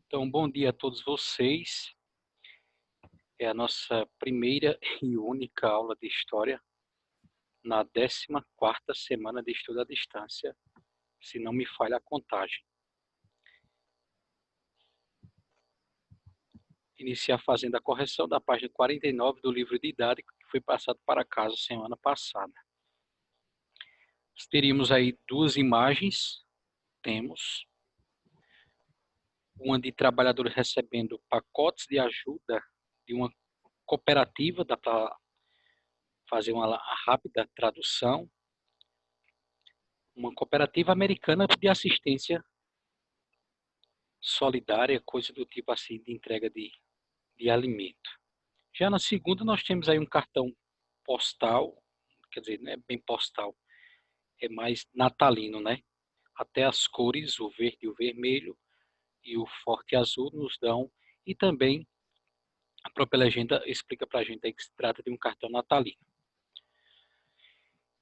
Então, bom dia a todos vocês. É a nossa primeira e única aula de História na 14ª semana de estudo à distância, se não me falha a contagem. Iniciar fazendo a correção da página 49 do livro didático que foi passado para casa semana passada. Teríamos aí duas imagens, temos uma de trabalhadores recebendo pacotes de ajuda de uma cooperativa, dá para fazer uma rápida tradução, uma cooperativa americana de assistência solidária, coisa do tipo assim, de entrega de alimento. Já na segunda nós temos aí um cartão postal, quer dizer, não é bem postal, é mais natalino, né? Até as cores, o verde e o vermelho e o forte azul nos dão, e também a própria legenda explica para a gente aí que se trata de um cartão natalino.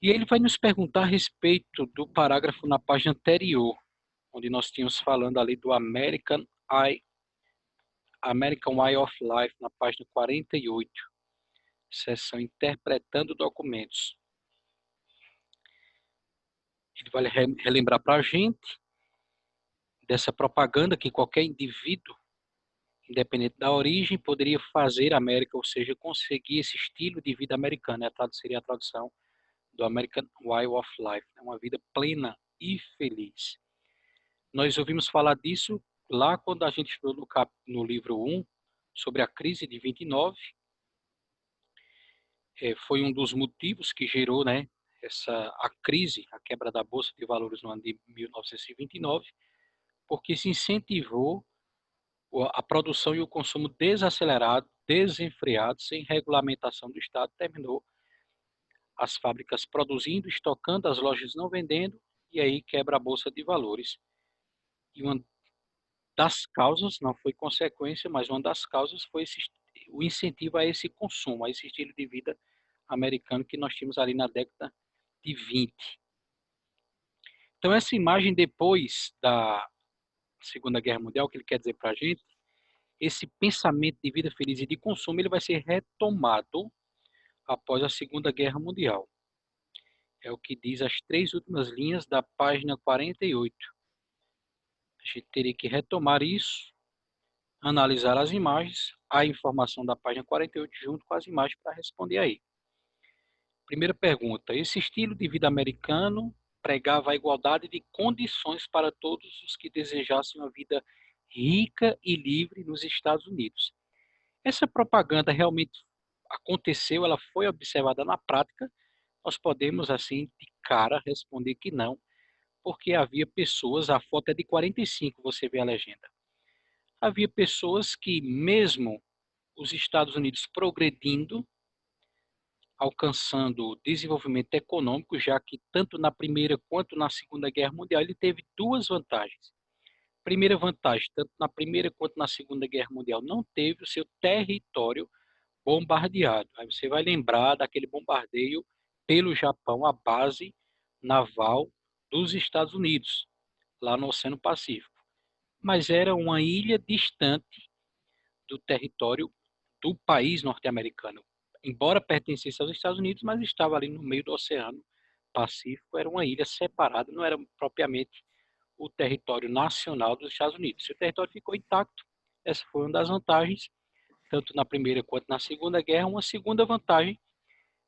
E ele vai nos perguntar a respeito do parágrafo na página anterior, onde nós tínhamos falando ali do American Way of Life, na página 48, seção Interpretando Documentos. Ele vai relembrar para a gente dessa propaganda que qualquer indivíduo, independente da origem, poderia fazer a América, ou seja, conseguir esse estilo de vida americano. Seria a tradução do American Way of Life, uma vida plena e feliz. Nós ouvimos falar disso lá quando a gente estudou no livro 1, sobre a crise de 29, foi um dos motivos que gerou, né, a crise, a quebra da Bolsa de Valores no ano de 1929, porque se incentivou a produção e o consumo desacelerado, desenfreado, sem regulamentação do Estado, terminou as fábricas produzindo, estocando, as lojas não vendendo, e aí quebra a Bolsa de Valores. E uma das causas, não foi consequência, mas uma das causas foi o incentivo a esse consumo, a esse estilo de vida americano que nós tínhamos ali na década de 20. Então, essa imagem depois da Segunda Guerra Mundial, o que ele quer dizer para a gente, esse pensamento de vida feliz e de consumo, ele vai ser retomado após a Segunda Guerra Mundial. É o que diz as 3 últimas linhas da página 48. A gente teria que retomar isso, analisar as imagens, a informação da página 48 junto com as imagens para responder aí. Primeira pergunta: esse estilo de vida americano pregava a igualdade de condições para todos os que desejassem uma vida rica e livre nos Estados Unidos. Essa propaganda realmente aconteceu, ela foi observada na prática? Nós podemos, assim, de cara, responder que não, porque havia pessoas, a foto é de 45, você vê a legenda. Havia pessoas que, mesmo os Estados Unidos progredindo, alcançando desenvolvimento econômico, já que tanto na Primeira quanto na Segunda Guerra Mundial ele teve duas vantagens. Primeira vantagem, tanto na Primeira quanto na Segunda Guerra Mundial, não teve o seu território bombardeado. Aí você vai lembrar daquele bombardeio pelo Japão, a base naval dos Estados Unidos, lá no Oceano Pacífico. Mas era uma ilha distante do território do país norte-americano. Embora pertencesse aos Estados Unidos, mas estava ali no meio do Oceano Pacífico, era uma ilha separada, não era propriamente o território nacional dos Estados Unidos. Se o território ficou intacto, essa foi uma das vantagens, tanto na Primeira quanto na Segunda Guerra. Uma segunda vantagem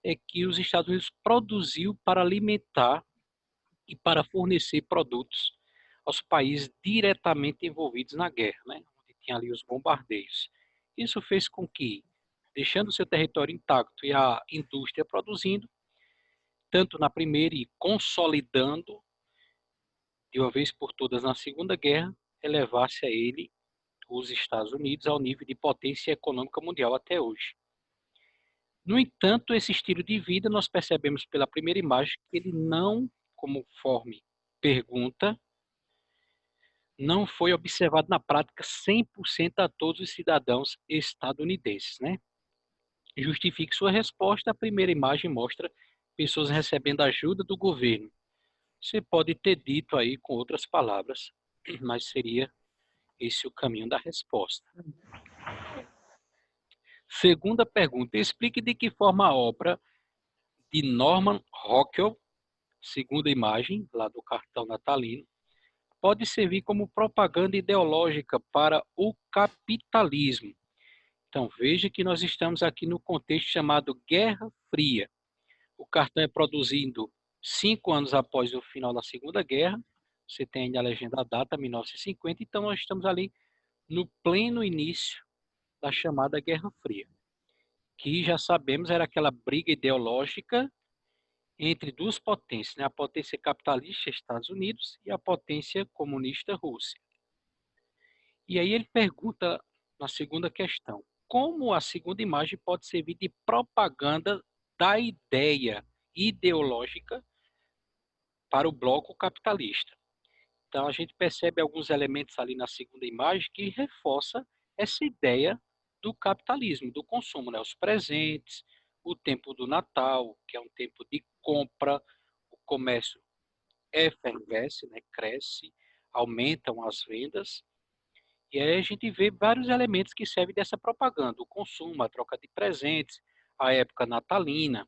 é que os Estados Unidos produziu para alimentar e para fornecer produtos aos países diretamente envolvidos na guerra, né? Onde tinha ali os bombardeios. Isso fez com que, deixando seu território intacto e a indústria produzindo, tanto na Primeira e consolidando de uma vez por todas na Segunda Guerra, elevasse a ele, os Estados Unidos, ao nível de potência econômica mundial até hoje. No entanto, esse estilo de vida, nós percebemos pela primeira imagem que ele não, conforme pergunta, não foi observado na prática 100% a todos os cidadãos estadunidenses, né? Justifique sua resposta. A primeira imagem mostra pessoas recebendo ajuda do governo. Você pode ter dito aí com outras palavras, mas seria esse o caminho da resposta. Segunda pergunta, explique de que forma a obra de Norman Rockwell, segunda imagem, lá do cartão natalino, pode servir como propaganda ideológica para o capitalismo. Então, veja que nós estamos aqui no contexto chamado Guerra Fria. O cartão é produzido 5 anos após o final da Segunda Guerra. Você tem ainda a legenda da data, 1950. Então, nós estamos ali no pleno início da chamada Guerra Fria, que já sabemos era aquela briga ideológica entre duas potências, né? A potência capitalista, Estados Unidos, e a potência comunista, Rússia. E aí ele pergunta na segunda questão, como a segunda imagem pode servir de propaganda da ideia ideológica para o bloco capitalista? Então a gente percebe alguns elementos ali na segunda imagem que reforça essa ideia do capitalismo, do consumo, né? Os presentes, o tempo do Natal, que é um tempo de compra, o comércio efervesce, né? Cresce, aumentam as vendas. E aí a gente vê vários elementos que servem dessa propaganda, o consumo, a troca de presentes, a época natalina,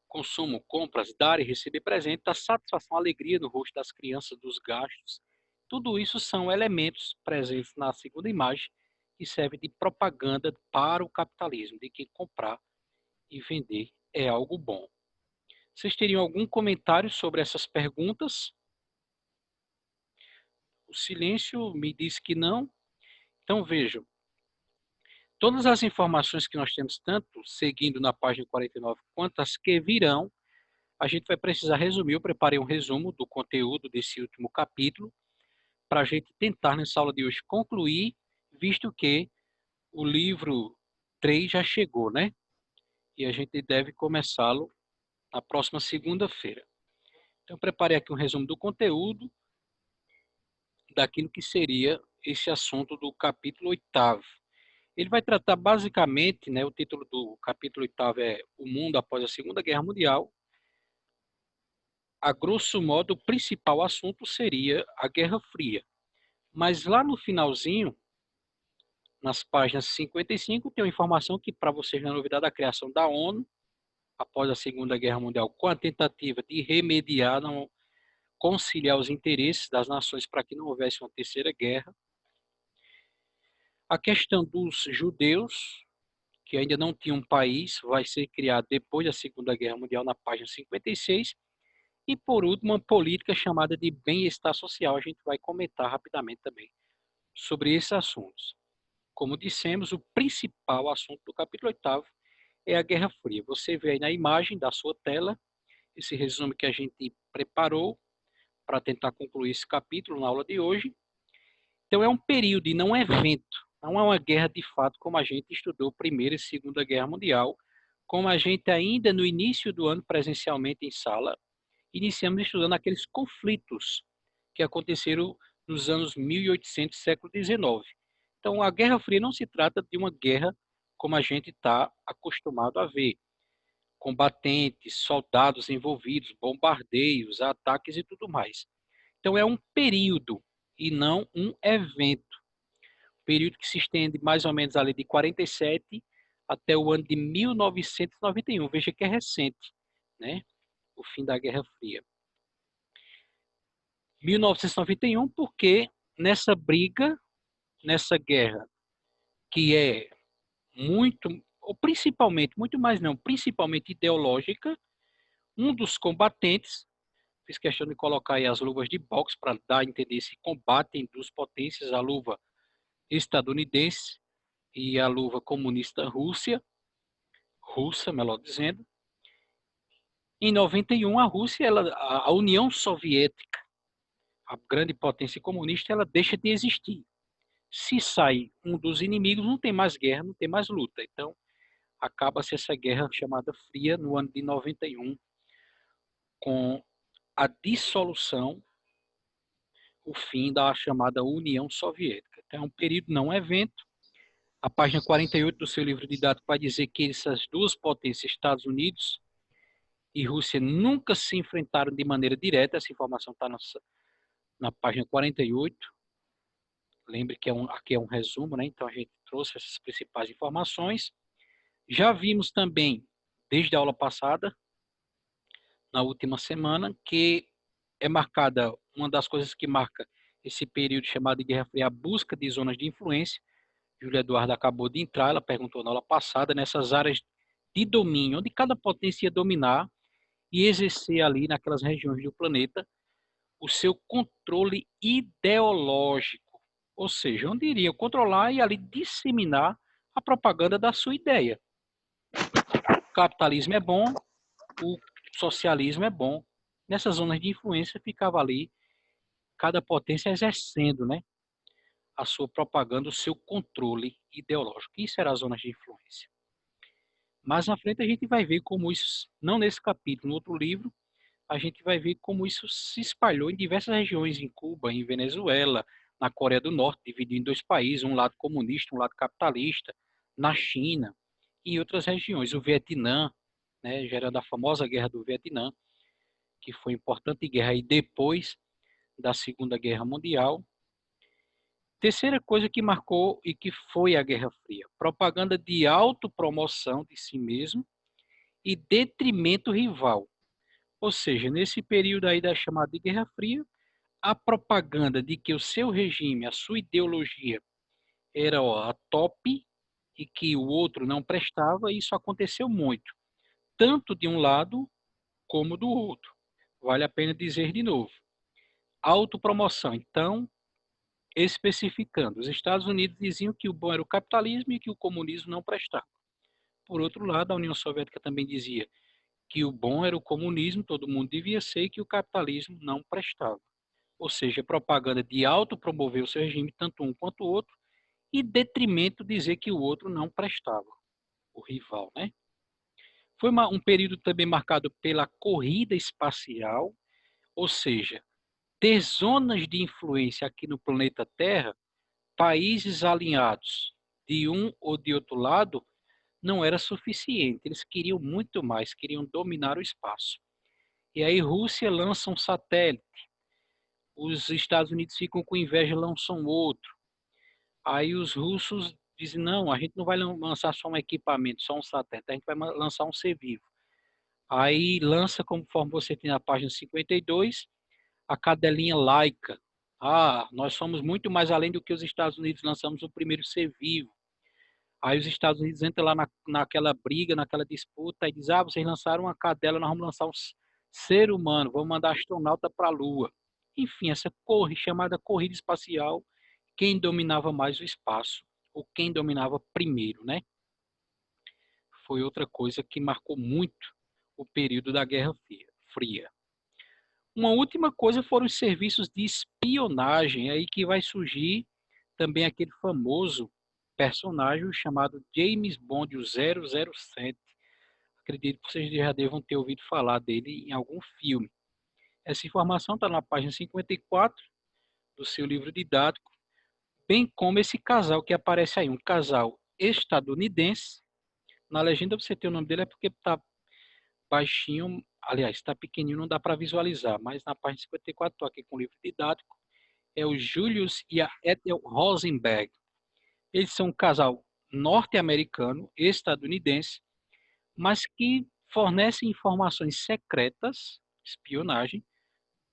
consumo, compras, dar e receber presente, a satisfação, a alegria no rosto das crianças, dos gastos. Tudo isso são elementos presentes na segunda imagem que servem de propaganda para o capitalismo, de que comprar e vender é algo bom. Vocês teriam algum comentário sobre essas perguntas? O silêncio me diz que não. Então vejam, todas as informações que nós temos, tanto seguindo na página 49, quanto as que virão, a gente vai precisar resumir. Eu preparei um resumo do conteúdo desse último capítulo, para a gente tentar, nessa aula de hoje, concluir, visto que o livro 3 já chegou, né? E a gente deve começá-lo na próxima segunda-feira. Então, eu preparei aqui um resumo do conteúdo, daquilo que seria esse assunto do capítulo 8º. Ele vai tratar basicamente, né, o título do capítulo 8º é O Mundo Após a Segunda Guerra Mundial. A grosso modo, o principal assunto seria a Guerra Fria. Mas lá no finalzinho, nas páginas 55, tem uma informação que para vocês não é novidade, a criação da ONU, após a Segunda Guerra Mundial, com a tentativa de remediar, não, conciliar os interesses das nações para que não houvesse uma terceira guerra. A questão dos judeus, que ainda não tinha um país, vai ser criado depois da Segunda Guerra Mundial, na página 56. E, por último, uma política chamada de bem-estar social. A gente vai comentar rapidamente também sobre esses assuntos. Como dissemos, o principal assunto do capítulo 8º é a Guerra Fria. Você vê aí na imagem da sua tela esse resumo que a gente preparou para tentar concluir esse capítulo na aula de hoje. Então, é um período e não um evento. Não é uma guerra de fato, como a gente estudou Primeira e Segunda Guerra Mundial, como a gente ainda no início do ano, presencialmente em sala, iniciamos estudando aqueles conflitos que aconteceram nos anos 1800, século XIX. Então, a Guerra Fria não se trata de uma guerra como a gente está acostumado a ver. Combatentes, soldados envolvidos, bombardeios, ataques e tudo mais. Então, é um período e não um evento. Período que se estende mais ou menos ali de 47 até o ano de 1991. Veja que é recente, né? O fim da Guerra Fria. 1991, porque nessa briga, nessa guerra, que é muito, ou principalmente, muito mais não, principalmente ideológica, um dos combatentes, fiz questão de colocar aí as luvas de boxe para dar a entender esse combate entre duas potências, a luva estadunidense e a luva comunista russa, melhor dizendo. Em 91, a Rússia, a União Soviética, a grande potência comunista, ela deixa de existir. Se sai um dos inimigos, não tem mais guerra, não tem mais luta. Então, acaba-se essa guerra chamada Fria no ano de 91, com a dissolução, o fim da chamada União Soviética. Então, é um período, não evento. A página 48 do seu livro didático vai dizer que essas duas potências, Estados Unidos e Rússia, nunca se enfrentaram de maneira direta. Essa informação está na página 48. Lembre que aqui é um resumo, né? Então a gente trouxe essas principais informações. Já vimos também, desde a aula passada, na última semana, que é marcada, uma das coisas que marca esse período chamado de Guerra Fria, a busca de zonas de influência. Júlia Eduardo acabou de entrar, ela perguntou na aula passada, nessas áreas de domínio, onde cada potência ia dominar e exercer ali naquelas regiões do planeta o seu controle ideológico, ou seja, onde iria controlar e ali disseminar a propaganda da sua ideia. O capitalismo é bom, o socialismo é bom. Nessas zonas de influência ficava ali cada potência exercendo, né, a sua propaganda, o seu controle ideológico. Isso era as zonas de influência. Mais na frente a gente vai ver como isso, não nesse capítulo, no outro livro, a gente vai ver como isso se espalhou em diversas regiões, em Cuba, em Venezuela, na Coreia do Norte, dividido em dois países, um lado comunista, um lado capitalista, na China e em outras regiões. O Vietnã, né, gerando a famosa Guerra do Vietnã, que foi importante guerra aí depois da Segunda Guerra Mundial. Terceira coisa que marcou e que foi a Guerra Fria, propaganda de autopromoção de si mesmo e detrimento rival. Ou seja, nesse período aí da chamada de Guerra Fria, a propaganda de que o seu regime, a sua ideologia era a top e que o outro não prestava, isso aconteceu muito, tanto de um lado como do outro. Vale a pena dizer de novo. Autopromoção. Então, especificando, os Estados Unidos diziam que o bom era o capitalismo e que o comunismo não prestava. Por outro lado, a União Soviética também dizia que o bom era o comunismo, todo mundo devia ser, e que o capitalismo não prestava. Ou seja, propaganda de autopromover o seu regime, tanto um quanto o outro, e detrimento dizer que o outro não prestava, o rival, né? Foi um período também marcado pela corrida espacial, ou seja, ter zonas de influência aqui no planeta Terra, países alinhados de um ou de outro lado, não era suficiente. Eles queriam muito mais, queriam dominar o espaço. E aí Rússia lança um satélite, os Estados Unidos ficam com inveja, lançam outro. Aí os russos dizem, não, a gente não vai lançar só um equipamento, só um satélite, a gente vai lançar um ser vivo. Aí lança, conforme você tem na página 52, a cadelinha Laika. Ah, nós somos muito mais além do que os Estados Unidos, lançamos o primeiro ser vivo. Aí os Estados Unidos entram lá naquela briga, naquela disputa, e diz, ah, vocês lançaram uma cadela, nós vamos lançar um ser humano, vamos mandar astronauta para a Lua. Enfim, essa chamada corrida espacial, quem dominava mais o espaço, ou quem dominava primeiro, né? Foi outra coisa que marcou muito o período da Guerra Fria. Uma última coisa foram os serviços de espionagem, aí que vai surgir também aquele famoso personagem chamado James Bond, o 007. Acredito que vocês já devam ter ouvido falar dele em algum filme. Essa informação está na página 54 do seu livro didático, bem como esse casal que aparece aí, um casal estadunidense. Na legenda você tem o nome dele, é porque está baixinho, aliás, está pequenininho, não dá para visualizar, mas na página 54, estou aqui com o livro didático, é o Julius e a Ethel Rosenberg. Eles são um casal norte-americano, estadunidense, mas que fornecem informações secretas, espionagem,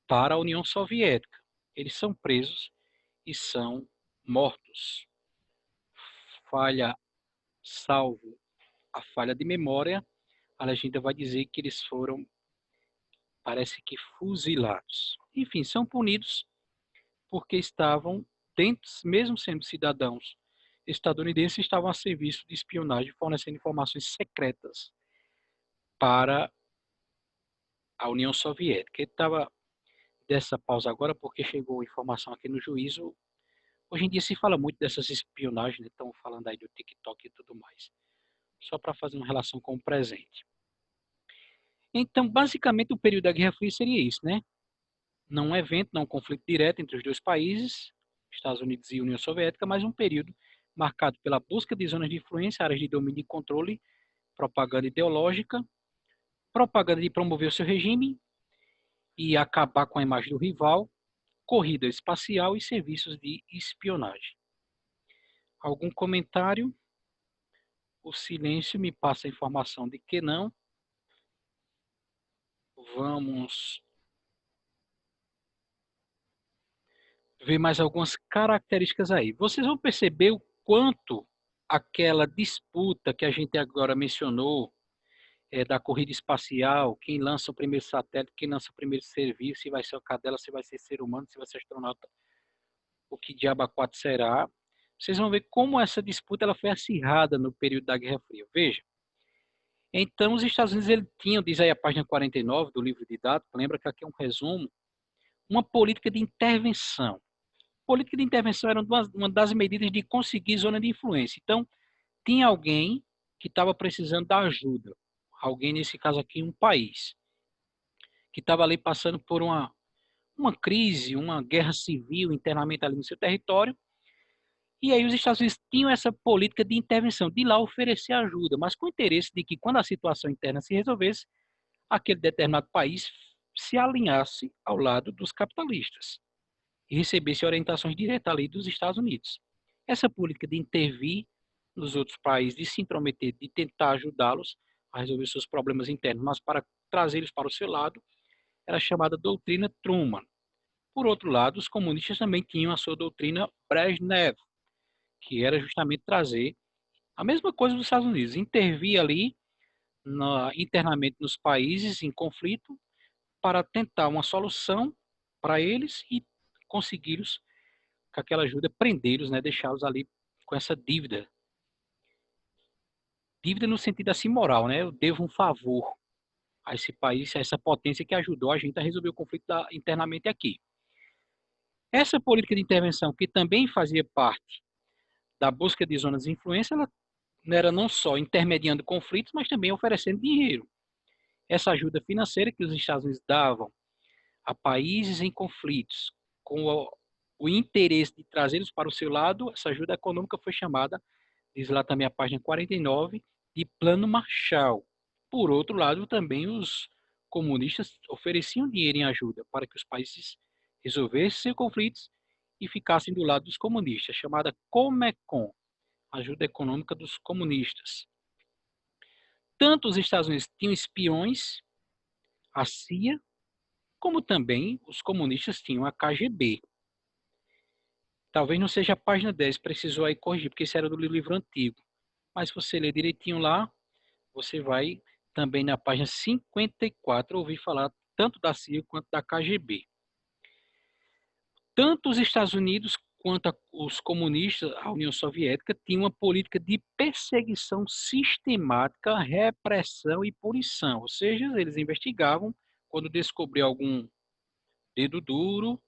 para a União Soviética. Eles são presos e são mortos. Falha, salvo a falha de memória, a legenda vai dizer que eles foram, parece que, fuzilados. Enfim, são punidos porque estavam dentro, mesmo sendo cidadãos estadunidenses, estavam a serviço de espionagem, fornecendo informações secretas para a União Soviética. Ele estava dessa pausa agora porque chegou informação aqui no juízo. Hoje em dia se fala muito dessas espionagens, né? Estão falando aí do TikTok e tudo mais. Só para fazer uma relação com o presente. Então, basicamente, o período da Guerra Fria seria isso, né? Não um evento, não um conflito direto entre os dois países, Estados Unidos e União Soviética, mas um período marcado pela busca de zonas de influência, áreas de domínio e controle, propaganda ideológica, propaganda de promover o seu regime e acabar com a imagem do rival, corrida espacial e serviços de espionagem. Algum comentário? O silêncio me passa a informação de que não. Vamos ver mais algumas características aí. Vocês vão perceber o quanto aquela disputa que a gente agora mencionou, da corrida espacial, quem lança o primeiro satélite, quem lança o primeiro serviço, se vai ser o cadela, se vai ser ser humano, se vai ser astronauta, o que diabo a quatro será. Vocês vão ver como essa disputa ela foi acirrada no período da Guerra Fria. Veja, então os Estados Unidos ele tinham, diz aí a página 49 do livro de dados, lembra que aqui é um resumo, uma política de intervenção. Política de intervenção era uma das medidas de conseguir zona de influência. Então, tinha alguém que estava precisando da ajuda, alguém, nesse caso aqui, um país, que estava ali passando por uma crise, uma guerra civil internamente ali no seu território, e aí os Estados Unidos tinham essa política de intervenção, de lá oferecer ajuda, mas com o interesse de que quando a situação interna se resolvesse, aquele determinado país se alinhasse ao lado dos capitalistas e recebesse orientações diretas ali dos Estados Unidos. Essa política de intervir nos outros países, de se intrometer, de tentar ajudá-los a resolver seus problemas internos, mas para trazê-los para o seu lado, era chamada doutrina Truman. Por outro lado, os comunistas também tinham a sua doutrina Brezhnev, que era justamente trazer a mesma coisa dos Estados Unidos, intervir ali internamente nos países em conflito para tentar uma solução para eles e consegui-los, com aquela ajuda, prendê-los, né, deixá-los ali com essa dívida. Dívida no sentido assim moral, né? Eu devo um favor a esse país, a essa potência que ajudou a gente a resolver o conflito internamente aqui. Essa política de intervenção, que também fazia parte da busca de zonas de influência, ela era não só intermediando conflitos, mas também oferecendo dinheiro. Essa ajuda financeira que os Estados Unidos davam a países em conflitos, com o interesse de trazê-los para o seu lado, essa ajuda econômica foi chamada, diz lá também a página 49, de Plano Marshall. Por outro lado, também os comunistas ofereciam dinheiro em ajuda para que os países resolvessem seus conflitos e ficassem do lado dos comunistas, chamada Comecon, ajuda econômica dos comunistas. Tanto os Estados Unidos tinham espiões, a CIA, como também os comunistas tinham a KGB. Talvez não seja a página 10, precisou aí corrigir, porque isso era do livro antigo. Mas se você ler direitinho lá, você vai também na página 54 ouvir falar tanto da CIA quanto da KGB. Tanto os Estados Unidos quanto os comunistas, a União Soviética, tinham uma política de perseguição sistemática, repressão e punição. Ou seja, eles investigavam quando descobriam algum dedo duro,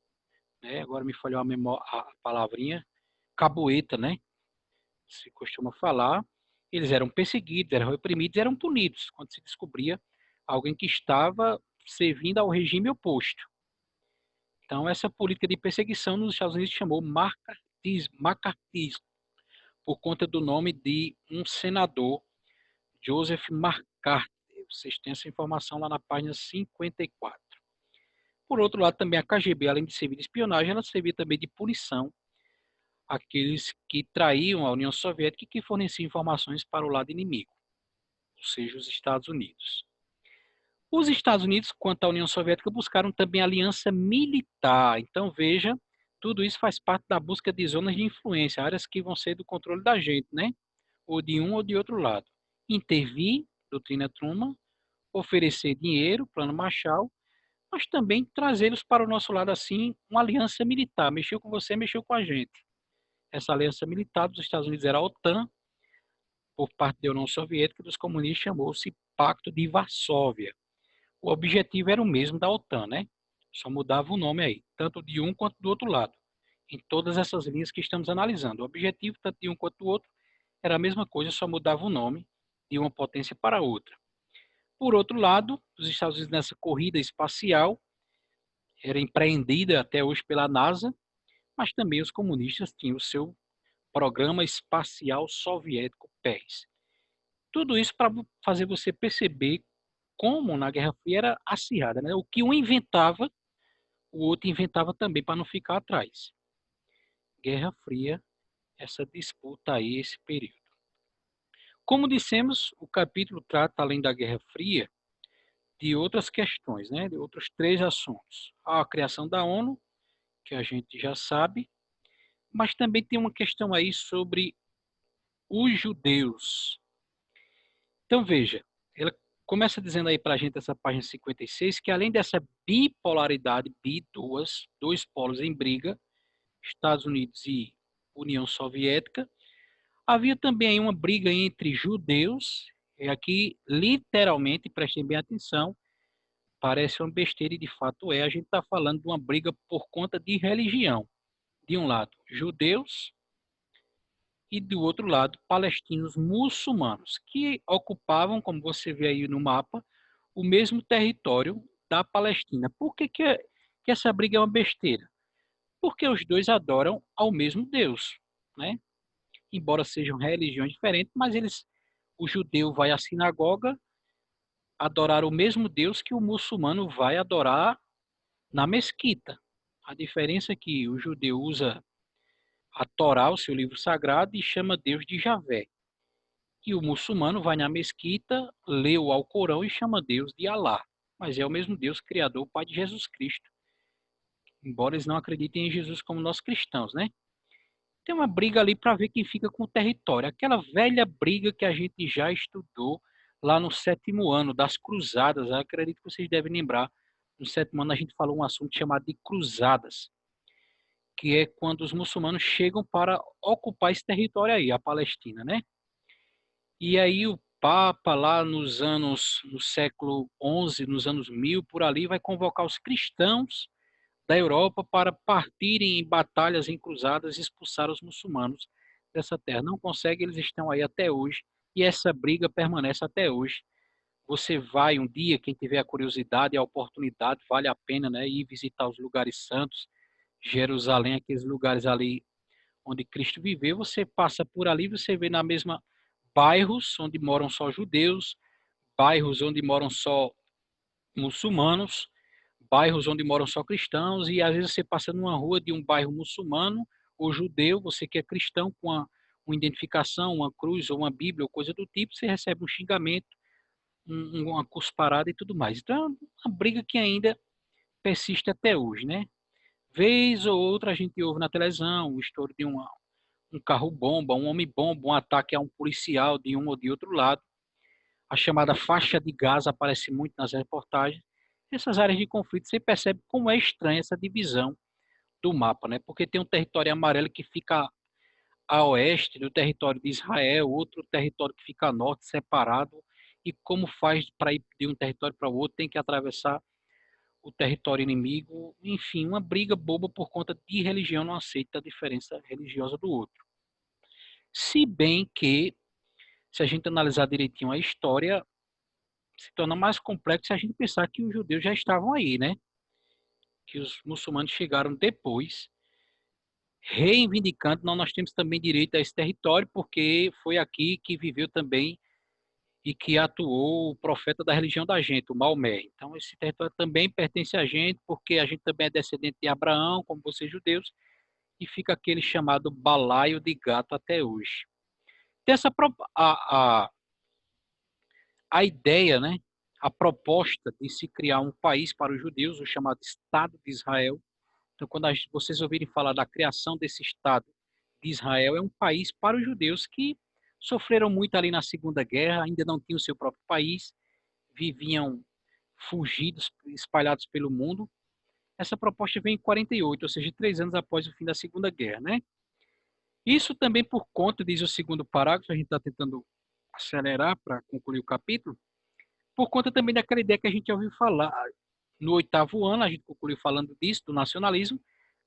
né? Agora me falhou a palavrinha, caboeta, né? Se costuma falar. Eles eram perseguidos, eram reprimidos, eram punidos quando se descobria alguém que estava servindo ao regime oposto. Então, essa política de perseguição nos Estados Unidos chamou macartismo, por conta do nome de um senador, Joseph McCarthy. Vocês têm essa informação lá na página 54. Por outro lado, também a KGB, além de servir de espionagem, ela servia também de punição àqueles que traíam a União Soviética e que forneciam informações para o lado inimigo, ou seja, os Estados Unidos. Os Estados Unidos, quanto à União Soviética, buscaram também aliança militar. Então, veja, tudo isso faz parte da busca de zonas de influência, áreas que vão ser do controle da gente, né? Ou de um ou de outro lado. Intervir, doutrina Truman, oferecer dinheiro, plano Marshall, mas também trazê-los para o nosso lado assim, uma aliança militar. Mexeu com você, mexeu com a gente. Essa aliança militar dos Estados Unidos era a OTAN, por parte da União Soviética, dos comunistas chamou-se Pacto de Varsóvia. O objetivo era o mesmo da OTAN, né? Só mudava o nome aí, tanto de um quanto do outro lado. Em todas essas linhas que estamos analisando. O objetivo, tanto de um quanto do outro, era a mesma coisa, só mudava o nome de uma potência para outra. Por outro lado, os Estados Unidos nessa corrida espacial era empreendida até hoje pela NASA, mas também os comunistas tinham o seu Programa Espacial Soviético PES. Tudo isso para fazer você perceber como na Guerra Fria era acirrada, né? O que um inventava, o outro inventava também para não ficar atrás. Guerra Fria, essa disputa aí, esse período. Como dissemos, o capítulo trata, além da Guerra Fria, de outras questões, né? De outros 3 assuntos. A criação da ONU, que a gente já sabe, mas também tem uma questão aí sobre os judeus. Então, veja, ela começa dizendo aí para a gente, essa página 56, que além dessa bipolaridade, dois polos em briga, Estados Unidos e União Soviética, havia também aí uma briga entre judeus, e aqui, literalmente, prestem bem atenção, parece uma besteira e de fato é, a gente está falando de uma briga por conta de religião. De um lado, judeus, e do outro lado, palestinos muçulmanos, que ocupavam, como você vê aí no mapa, o mesmo território da Palestina. Por que essa briga é uma besteira? Porque os dois adoram ao mesmo Deus, né? Embora sejam religiões diferentes, mas o judeu vai à sinagoga adorar o mesmo Deus que o muçulmano vai adorar na mesquita. A diferença é que o judeu usa a Torá, o seu livro sagrado, e chama Deus de Javé. E o muçulmano vai na mesquita, lê o Alcorão e chama Deus de Alá. Mas é o mesmo Deus criador, Pai de Jesus Cristo. Embora eles não acreditem em Jesus como nós cristãos, né? Tem uma briga ali para ver quem fica com o território. Aquela velha briga que a gente já estudou lá no 7º ano das cruzadas. Eu acredito que vocês devem lembrar. No 7º ano a gente falou um assunto chamado de cruzadas, que é quando os muçulmanos chegam para ocupar esse território aí, a Palestina, né? E aí o Papa lá no século XI, nos anos 1000, por ali, vai convocar os cristãos da Europa para partirem em batalhas, em cruzadas e expulsar os muçulmanos dessa terra. Não consegue, eles estão aí até hoje e essa briga permanece até hoje. Você vai um dia, quem tiver a curiosidade e a oportunidade, vale a pena, né, ir visitar os lugares santos, Jerusalém, aqueles lugares ali onde Cristo viveu. Você passa por ali, você vê na mesma bairros onde moram só judeus, bairros onde moram só muçulmanos, bairros onde moram só cristãos, e às vezes você passa numa rua de um bairro muçulmano ou judeu, você que é cristão com uma identificação, uma cruz ou uma Bíblia ou coisa do tipo, você recebe um xingamento, uma cusparada e tudo mais. Então é uma briga que ainda persiste até hoje, né? Vez ou outra a gente ouve na televisão o estouro de um carro-bomba, um homem-bomba, um ataque a um policial de um ou de outro lado. A chamada faixa de Gaza aparece muito nas reportagens. Essas áreas de conflito, você percebe como é estranha essa divisão do mapa, né? Porque tem um território amarelo que fica a oeste do território de Israel, outro território que fica a norte, separado, e como faz para ir de um território para o outro, tem que atravessar o território inimigo, enfim, uma briga boba por conta de religião, não aceita a diferença religiosa do outro. Se bem que, se a gente analisar direitinho a história, se torna mais complexo se a gente pensar que os judeus já estavam aí, né? Que os muçulmanos chegaram depois, reivindicando, não, nós temos também direito a esse território, porque foi aqui que viveu também e que atuou o profeta da religião da gente, o Maomé. Então, esse território também pertence a gente, porque a gente também é descendente de Abraão, como vocês judeus, e fica aquele chamado balaio de gato até hoje. Tem a ideia, né, a proposta de se criar um país para os judeus, o chamado Estado de Israel. Então, quando vocês ouvirem falar da criação desse Estado de Israel, é um país para os judeus que sofreram muito ali na Segunda Guerra, ainda não tinham o seu próprio país, viviam fugidos, espalhados pelo mundo. Essa proposta vem em 48, ou seja, 3 anos após o fim da Segunda Guerra, né? Isso também por conta, diz o segundo parágrafo, a gente está tentando acelerar para concluir o capítulo, por conta também daquela ideia que a gente já ouviu falar. No 8º ano, a gente concluiu falando disso, do nacionalismo,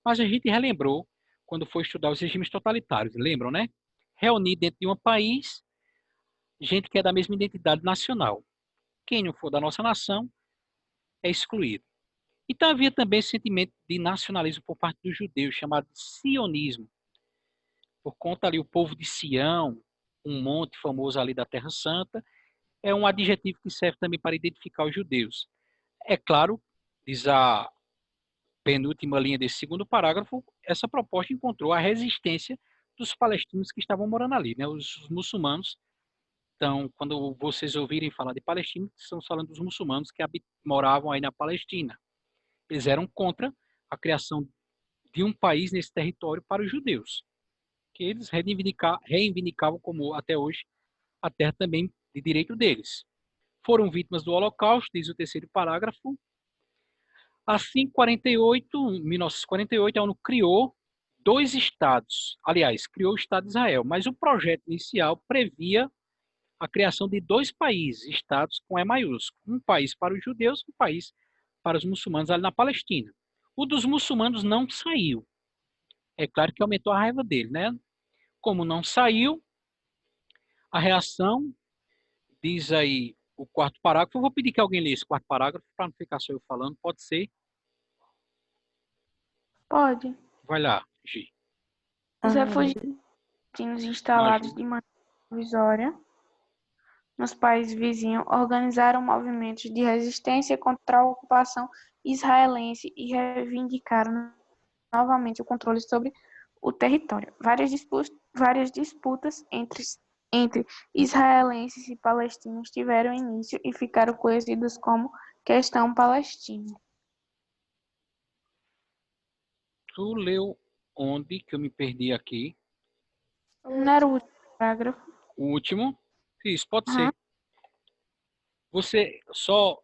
mas a gente relembrou quando foi estudar os regimes totalitários, lembram, né? Reunir dentro de um país gente que é da mesma identidade nacional. Quem não for da nossa nação é excluído. Então havia também esse sentimento de nacionalismo por parte dos judeus, chamado de sionismo, por conta ali o povo de Sião, um monte famoso ali da Terra Santa, é um adjetivo que serve também para identificar os judeus. É claro, diz penúltima linha desse segundo parágrafo, essa proposta encontrou a resistência dos palestinos que estavam morando ali, né? Os muçulmanos. Então, quando vocês ouvirem falar de Palestina, estamos falando dos muçulmanos que moravam aí na Palestina. Eles eram contra a criação de um país nesse território para os judeus, que eles reivindicavam como até hoje a terra também de direito deles. Foram vítimas do Holocausto, diz o terceiro parágrafo. Assim, 1948, a ONU criou dois estados. Aliás, criou o Estado de Israel, mas o projeto inicial previa a criação de dois países, estados com E maiúsculo. Um país para os judeus, um país para os muçulmanos ali na Palestina. O dos muçulmanos não saiu. É claro que aumentou a raiva dele, né? Como não saiu, a reação, diz aí o quarto parágrafo. Eu vou pedir que alguém leia esse quarto parágrafo, para não ficar só eu falando, pode ser. Pode. Vai lá, Gi. Os refugiados instalados de maneira provisória nos países vizinhos organizaram movimentos de resistência contra a ocupação israelense e reivindicaram novamente o controle sobre o território. Várias disputas entre israelenses e palestinos tiveram início e ficaram conhecidas como questão palestina. Tu leu onde que eu me perdi aqui? Não era o último parágrafo? O último? Isso, pode ser. Você, só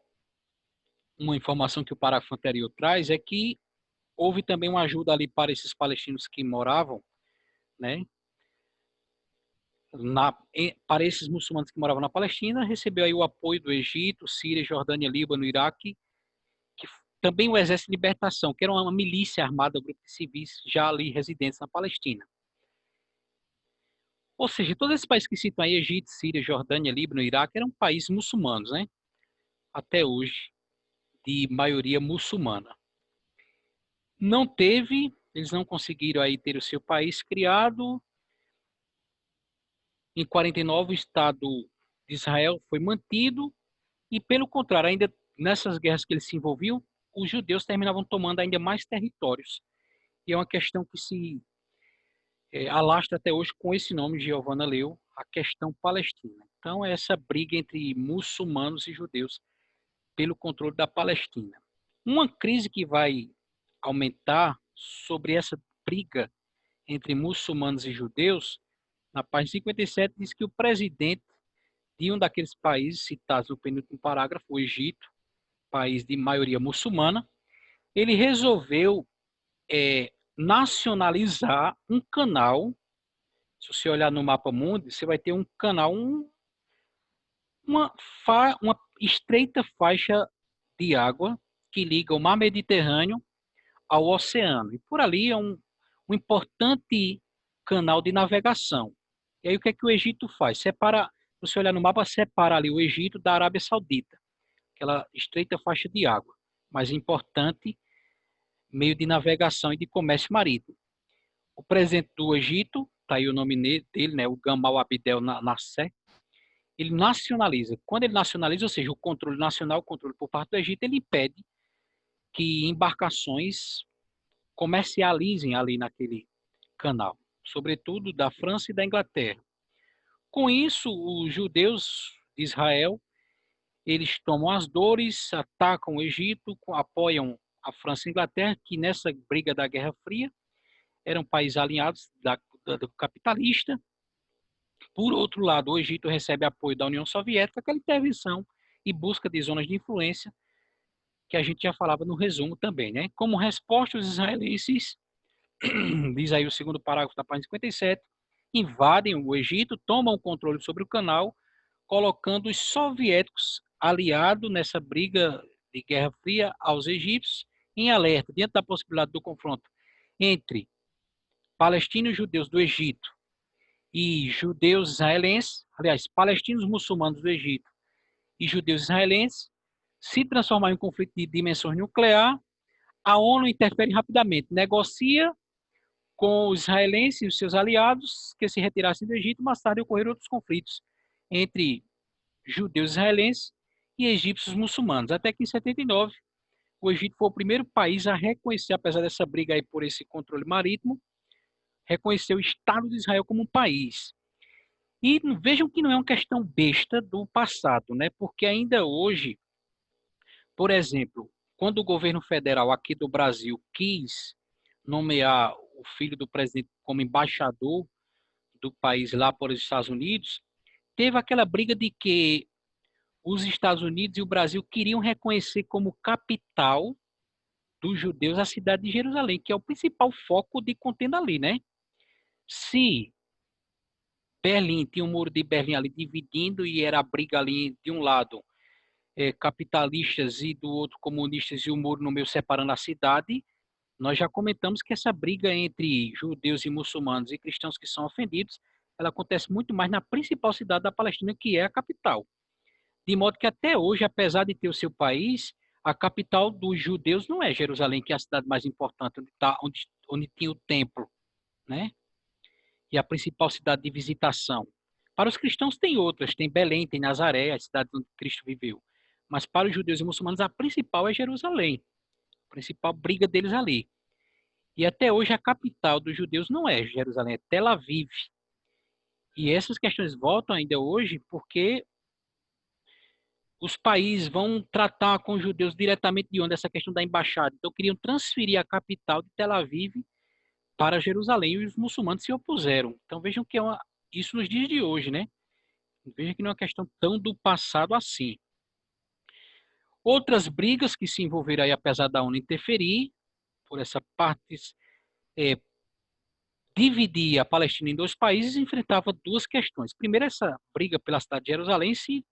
uma informação que o parágrafo anterior traz é que houve também uma ajuda ali para esses palestinos que moravam, né? Para esses muçulmanos que moravam na Palestina, recebeu aí o apoio do Egito, Síria, Jordânia, Líbano, Iraque, que também o Exército de Libertação, que era uma milícia armada, grupo de civis já ali residentes na Palestina. Ou seja, todos esses países que citam aí, Egito, Síria, Jordânia, Líbano, Iraque, eram países muçulmanos, né? Até hoje, de maioria muçulmana. Eles não conseguiram aí ter o seu país criado. Em 49, o Estado de Israel foi mantido e, pelo contrário, ainda nessas guerras que eles se envolviam, os judeus terminavam tomando ainda mais territórios. E é uma questão que se alastra até hoje com esse nome, Giovanna leu, a questão palestina. Então, é essa briga entre muçulmanos e judeus pelo controle da Palestina. Uma crise que vai aumentar sobre essa briga entre muçulmanos e judeus, na página 57 diz que o presidente de um daqueles países citados no penúltimo parágrafo, o Egito, país de maioria muçulmana, ele resolveu nacionalizar um canal. Se você olhar no mapa mundo, você vai ter um canal, uma estreita faixa de água que liga o mar Mediterrâneo ao oceano. E por ali é um importante canal de navegação. E aí o que é que o Egito faz? Separa, se você olhar no mapa, separa ali o Egito da Arábia Saudita, aquela estreita faixa de água, mas importante meio de navegação e de comércio marítimo. O presidente do Egito, está aí o nome dele, né, o Gamal Abdel Nasser, ele nacionaliza. Quando ele nacionaliza, ou seja, o controle nacional, o controle por parte do Egito, ele impede que embarcações comercializem ali naquele canal, sobretudo da França e da Inglaterra. Com isso, os judeus de Israel, eles tomam as dores, atacam o Egito, apoiam a França e a Inglaterra, que nessa briga da Guerra Fria eram países alinhados do capitalista. Por outro lado, o Egito recebe apoio da União Soviética, aquela intervenção e busca de zonas de influência que a gente já falava no resumo também, né? Como resposta, os israelenses, diz aí o segundo parágrafo da página 57, invadem o Egito, tomam o controle sobre o canal, colocando os soviéticos aliados nessa briga de Guerra Fria aos egípcios em alerta, diante da possibilidade do confronto entre palestinos e judeus do Egito e judeus israelenses, aliás, palestinos muçulmanos do Egito e judeus israelenses, se transformar em um conflito de dimensões nuclear, a ONU interfere rapidamente, negocia com os israelenses e os seus aliados que se retirassem do Egito. Mais tarde ocorreram outros conflitos entre judeus israelenses e egípcios muçulmanos, até que em 79 O Egito foi o primeiro país a reconhecer, apesar dessa briga aí por esse controle marítimo, reconhecer o Estado de Israel como um país. E vejam que não é uma questão besta do passado, né? Porque ainda hoje, por exemplo, quando o governo federal aqui do Brasil quis nomear o filho do presidente como embaixador do país lá para os Estados Unidos, teve aquela briga de que os Estados Unidos e o Brasil queriam reconhecer como capital dos judeus a cidade de Jerusalém, que é o principal foco de contenda ali, né? Se Berlim tinha o muro de Berlim ali dividindo e era a briga ali de um lado capitalistas e do outro comunistas e o muro no meio separando a cidade, nós já comentamos que essa briga entre judeus e muçulmanos e cristãos que são ofendidos, ela acontece muito mais na principal cidade da Palestina, que é a capital. De modo que até hoje, apesar de ter o seu país, a capital dos judeus não é Jerusalém, que é a cidade mais importante, onde tinha o templo, né? E a principal cidade de visitação. Para os cristãos tem outras, tem Belém, tem Nazaré, a cidade onde Cristo viveu. Mas para os judeus e muçulmanos, a principal é Jerusalém. A principal briga deles ali. E até hoje a capital dos judeus não é Jerusalém, é Tel Aviv. E essas questões voltam ainda hoje porque os países vão tratar com os judeus diretamente de onde essa questão da embaixada. Então queriam transferir a capital de Tel Aviv para Jerusalém e os muçulmanos se opuseram. Então vejam que isso nos dias de hoje, né? Veja que não é uma questão tão do passado assim. Outras brigas que se envolveram aí, apesar da ONU interferir, por essa parte, dividir a Palestina em dois países, enfrentava duas questões. Primeiro, essa briga pela cidade de Jerusalém se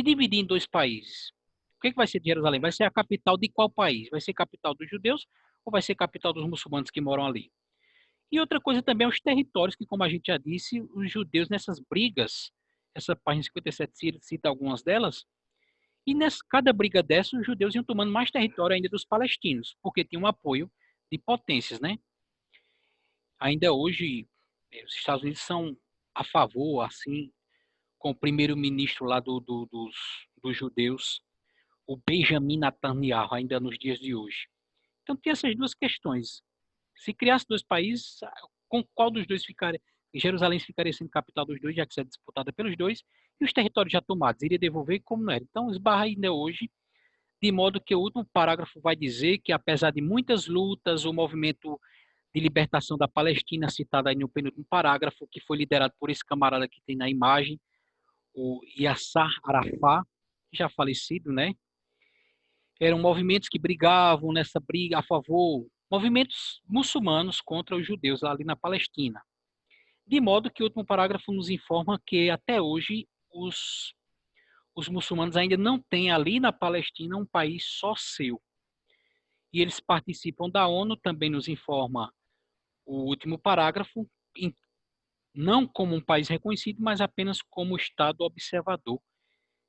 dividir em dois países. O que vai ser de Jerusalém? Vai ser a capital de qual país? Vai ser capital dos judeus ou vai ser capital dos muçulmanos que moram ali? E outra coisa também é os territórios que, como a gente já disse, os judeus nessas brigas, essa página 57 cita algumas delas, e nessa cada briga dessas, os judeus iam tomando mais território ainda dos palestinos, porque tinham um apoio de potências, né? Ainda hoje, os Estados Unidos são a favor, assim, com o primeiro-ministro lá dos judeus, o Benjamin Netanyahu, ainda nos dias de hoje. Então, tem essas duas questões. Se criasse dois países, com qual dos dois ficaria? Jerusalém ficaria sendo capital dos dois, já que é disputada pelos dois, e os territórios já tomados, iria devolver como não era. Então, esbarra ainda hoje, de modo que o último parágrafo vai dizer que, apesar de muitas lutas, o movimento de libertação da Palestina, citado aí no penúltimo parágrafo, que foi liderado por esse camarada que tem na imagem, o Yasser Arafat, já falecido, né? Eram movimentos que brigavam nessa briga a favor, movimentos muçulmanos contra os judeus ali na Palestina. De modo que o último parágrafo nos informa que até hoje os muçulmanos ainda não têm ali na Palestina um país só seu. E eles participam da ONU, também nos informa o último parágrafo, não como um país reconhecido, mas apenas como Estado observador.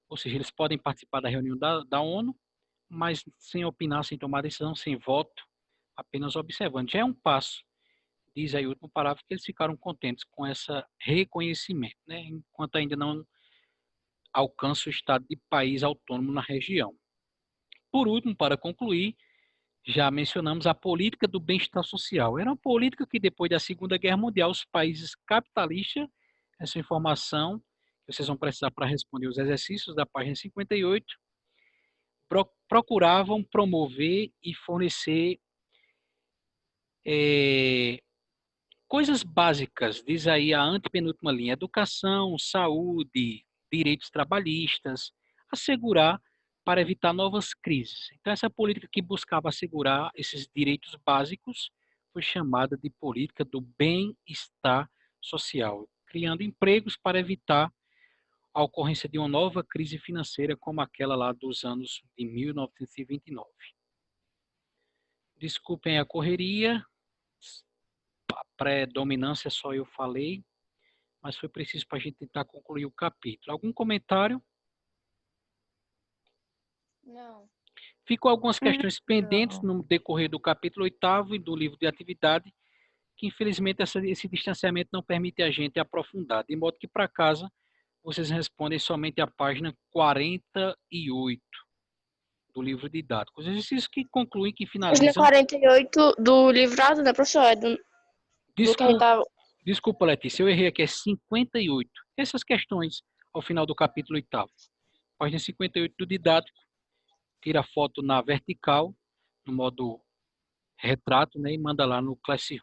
Ou seja, eles podem participar da reunião da ONU, mas sem opinar, sem tomar decisão, sem voto, apenas observando. Já é um passo, diz aí o último parágrafo, que eles ficaram contentes com esse reconhecimento, né? Enquanto ainda não alcança o estado de país autônomo na região. Por último, para concluir, já mencionamos a política do bem-estar social. Era uma política que, depois da Segunda Guerra Mundial, os países capitalistas, essa informação que vocês vão precisar para responder os exercícios da página 58, procuravam promover e fornecer coisas básicas, diz aí a antepenúltima linha: educação, saúde, direitos trabalhistas, assegurar para evitar novas crises. Então, essa política que buscava assegurar esses direitos básicos foi chamada de política do bem-estar social, criando empregos para evitar a ocorrência de uma nova crise financeira como aquela lá dos anos de 1929. Desculpem a correria, a predominância só eu falei, mas foi preciso para a gente tentar concluir o capítulo. Algum comentário? Não. Ficou algumas questões pendentes no decorrer do capítulo 8º e do livro de atividade, que infelizmente esse distanciamento não permite a gente aprofundar, de modo que para casa vocês respondem somente a página 48 do livro didático. Os exercícios que concluem, que Página finalizam. 48 do livrado, né, professor? É do que a gente Desculpa, tá... desculpa, Letícia, eu errei aqui, é 58. Essas questões ao final do capítulo 8º. Página 58 do didático, tira a foto na vertical, no modo retrato, né, e manda lá no Classroom.